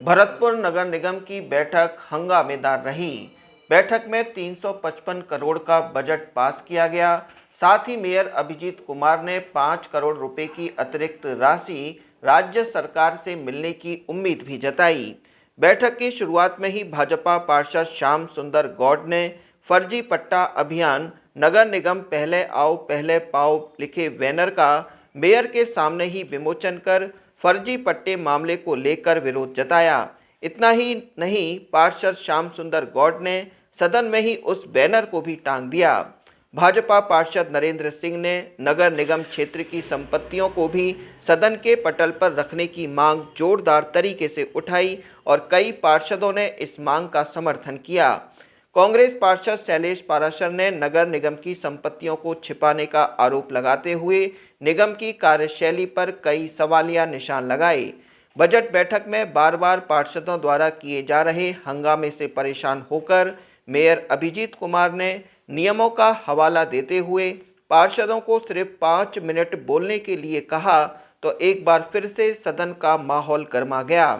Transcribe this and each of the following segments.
भरतपुर नगर निगम की बैठक हंगामेदार रही। बैठक में 355 करोड़ का बजट पास किया गया। साथ ही मेयर अभिजीत कुमार ने 5 करोड़ रुपए की अतिरिक्त राशि राज्य सरकार से मिलने की उम्मीद भी जताई। बैठक की शुरुआत में ही भाजपा पार्षद श्याम सुंदर गौड़ ने फर्जी पट्टा अभियान नगर निगम पहले आओ पहले पाओ लिखे बैनर का मेयर के सामने ही विमोचन कर फर्जी पट्टे मामले को लेकर विरोध जताया। इतना ही नहीं, पार्षद श्याम सुंदर गौड़ ने सदन में ही उस बैनर को भी टांग दिया। भाजपा पार्षद नरेंद्र सिंह ने नगर निगम क्षेत्र की संपत्तियों को भी सदन के पटल पर रखने की मांग जोरदार तरीके से उठाई और कई पार्षदों ने इस मांग का समर्थन किया। कांग्रेस पार्षद शैलेश पाराशर ने नगर निगम की संपत्तियों को छिपाने का आरोप लगाते हुए निगम की कार्यशैली पर कई सवालिया निशान लगाए। बजट बैठक में बार बार पार्षदों द्वारा किए जा रहे हंगामे से परेशान होकर मेयर अभिजीत कुमार ने नियमों का हवाला देते हुए पार्षदों को सिर्फ 5 मिनट बोलने के लिए कहा तो एक बार फिर से सदन का माहौल गर्मा गया।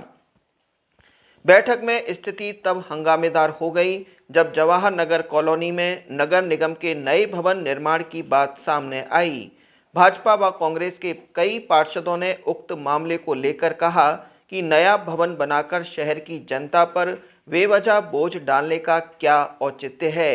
बैठक में स्थिति तब हंगामेदार हो गई जब जवाहर नगर कॉलोनी में नगर निगम के नए भवन निर्माण की बात सामने आई। भाजपा व कांग्रेस के कई पार्षदों ने उक्त मामले को लेकर कहा कि नया भवन बनाकर शहर की जनता पर बेवजह बोझ डालने का क्या औचित्य है।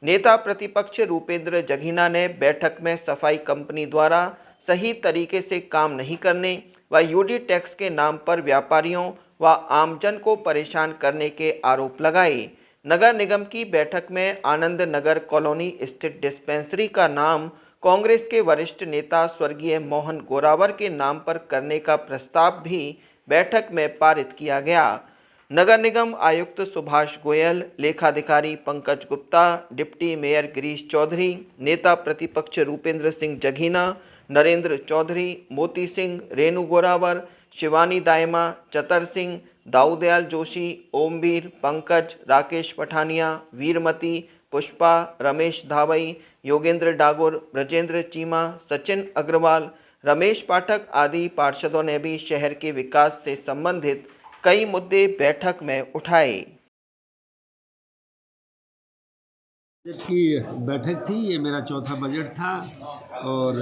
नेता प्रतिपक्ष रूपेंद्र जघीना ने बैठक में सफाई कंपनी द्वारा सही तरीके से काम नहीं करने व यूडी टैक्स के नाम पर व्यापारियों व आमजन को परेशान करने के आरोप लगाए। नगर निगम की बैठक में आनंद नगर कॉलोनी स्थित डिस्पेंसरी का नाम कांग्रेस के वरिष्ठ नेता स्वर्गीय मोहन गोरावर के नाम पर करने का प्रस्ताव भी बैठक में पारित किया गया। नगर निगम आयुक्त सुभाष गोयल, लेखाधिकारी पंकज गुप्ता, डिप्टी मेयर गिरीश चौधरी, नेता प्रतिपक्ष रूपेंद्र सिंह जघीना, नरेंद्र चौधरी, मोती सिंह, रेणु गोरावर, शिवानी दायमा, चतर सिंह, दाऊदयाल जोशी, ओमवीर, पंकज, राकेश पठानिया, वीरमती, पुष्पा, रमेश धावई, योगेंद्र डागुर, ब्रजेंद्र चीमा, सचिन अग्रवाल, रमेश पाठक आदि पार्षदों ने भी शहर के विकास से संबंधित कई मुद्दे बैठक में उठाए। बजट की बैठक थी, ये मेरा चौथा बजट था और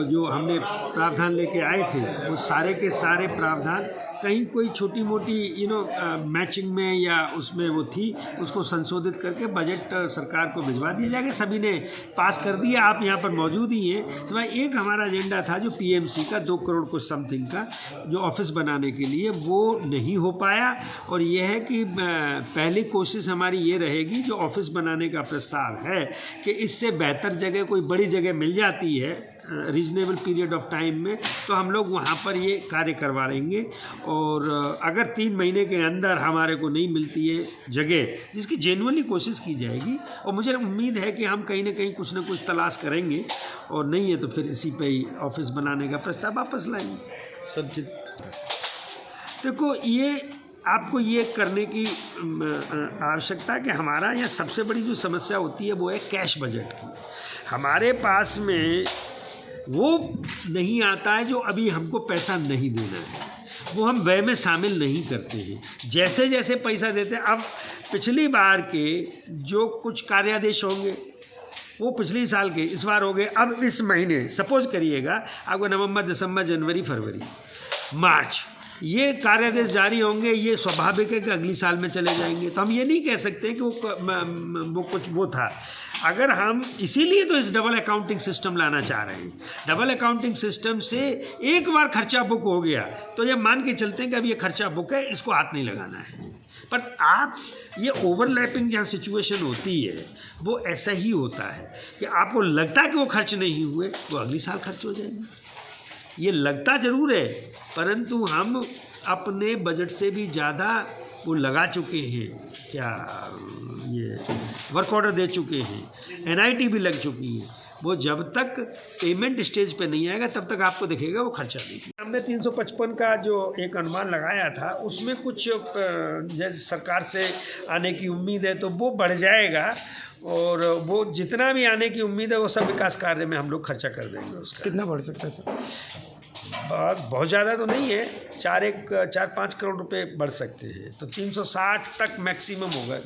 जो हमने प्रावधान लेके आए थे वो सारे के सारे प्रावधान कहीं कोई छोटी मोटी मैचिंग में या उसमें वो थी, उसको संशोधित करके बजट सरकार को भिजवा दिया जाएगा। सभी ने पास कर दिया, आप यहाँ पर मौजूद ही हैं। तो एक हमारा एजेंडा था जो पीएमसी का 2 करोड़ कुछ समथिंग का जो ऑफिस बनाने के लिए, वो नहीं हो पाया। और ये है कि पहली कोशिश हमारी ये रहेगी, जो ऑफिस बनाने का प्रस्ताव है कि इससे बेहतर जगह कोई बड़ी जगह मिल जाती है रीजनेबल पीरियड ऑफ टाइम में, तो हम लोग वहाँ पर ये कार्य करवा लेंगे। और अगर 3 महीने के अंदर हमारे को नहीं मिलती है जगह, जिसकी जेन्युइनली कोशिश की जाएगी, और मुझे उम्मीद है कि हम कहीं ना कहीं कुछ ना कुछ तलाश करेंगे, और नहीं है तो फिर इसी पे ही ऑफिस बनाने का प्रस्ताव वापस लाएंगे। सचिन, देखो, ये आपको ये करने की आवश्यकता कि हमारा यहाँ सबसे बड़ी जो समस्या होती है वो है कैश बजट की। हमारे पास में वो नहीं आता है जो अभी हमको पैसा नहीं देना है, वो हम व्यय में शामिल नहीं करते हैं। जैसे जैसे पैसा देते हैं, अब पिछली बार के जो कुछ कार्यादेश होंगे वो पिछले साल के इस बार हो गए। अब इस महीने सपोज करिएगा आपको नवंबर, दिसंबर, जनवरी, फरवरी, मार्च ये कार्यादेश जारी होंगे, ये स्वाभाविक है कि अगली साल में चले जाएंगे। तो हम ये नहीं कह सकते कि वो कुछ वो था। अगर हम इसीलिए तो इस डबल अकाउंटिंग सिस्टम लाना चाह रहे हैं। डबल अकाउंटिंग सिस्टम से एक बार खर्चा बुक हो गया तो ये मान के चलते हैं कि अब ये खर्चा बुक है, इसको हाथ नहीं लगाना है। पर आप ये ओवरलैपिंग जहाँ सिचुएशन होती है वो ऐसा ही होता है कि आपको लगता है कि वो खर्च नहीं हुए, वो अगली साल खर्च हो जाएंगे। ये लगता ज़रूर है, परंतु हम अपने बजट से भी ज़्यादा वो लगा चुके हैं, क्या ये वर्क ऑर्डर दे चुके हैं, एनआईटी भी लग चुकी है। वो जब तक पेमेंट स्टेज पे नहीं आएगा तब तक आपको दिखेगा वो खर्चा नहीं। हमने 355 का जो एक अनुमान लगाया था उसमें कुछ जैसे सरकार से आने की उम्मीद है तो वो बढ़ जाएगा, और वो जितना भी आने की उम्मीद है वो सब विकास कार्य में हम लोग खर्चा कर देंगे। उसका कितना बढ़ सकता है सर? बहुत ज़्यादा तो नहीं है, 4-5 करोड़ रुपए बढ़ सकते हैं, तो 360 तक मैक्सिमम होगा।